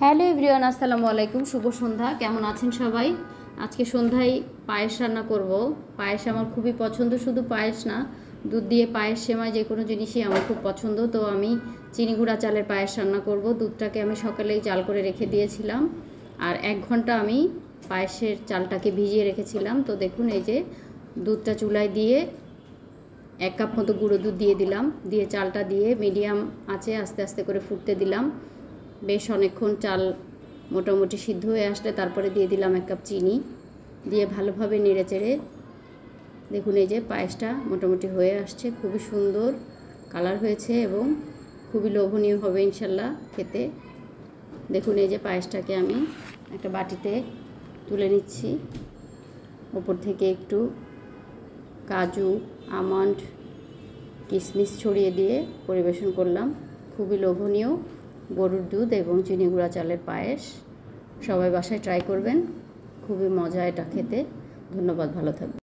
Hello everyone, আসসালামু আলাইকুম। শুভ সন্ধ্যা। কেমন আছেন সবাই? আজকে সন্ধ্যায় পায়েস রান্না করব। পায়েস আমার খুবই পছন্দ, শুধু পায়েস না, দুধ দিয়ে পায়েস, সেমাই, যে কোনো জিনিসই আমার খুব পছন্দ। তো আমি চিনি গুঁড়া চালের পায়েস রান্না করব। দুধটাকে আমি সকালেই জাল করে রেখে দিয়েছিলাম, আর 1 ঘন্টা আমি পায়েসের চালটাকে ভিজিয়ে রেখেছিলাম। তো দেখুন, এই যে দুধটা চুলায় দিয়ে 1 কাপ মতো গুঁড়ো দুধ দিয়ে দিলাম, দিয়ে চালটা দিয়ে মিডিয়াম আঁচে আস্তে আস্তে করে ফুটতে দিলাম। বেশ অনেকক্ষণ চাল মোটামুটি সিদ্ধ হয়ে আসলে তারপরে দিয়ে দিলাম 1 কাপ চিনি, দিয়ে ভালোভাবে নেড়ে চেড়ে দেখুন এই যে পায়েসটা মোটামুটি হয়ে আসছে। খুবই সুন্দর কালার হয়েছে এবং খুবই লোভনীয় হবে ইনশাল্লাহ খেতে। দেখুন এই যে পায়েসটাকে আমি একটা বাটিতে তুলে নিচ্ছি। ওপর থেকে একটু কাজু, আমন্ড, কিশমিশ ছড়িয়ে দিয়ে পরিবেশন করলাম। খুবই লোভনীয় গরুর দুধ এবং চিনি গুঁড়া চালের পায়েস। সবাই বাসায় ট্রাই করবেন, খুবই মজা এটা খেতে। ধন্যবাদ, ভালো থাকবেন।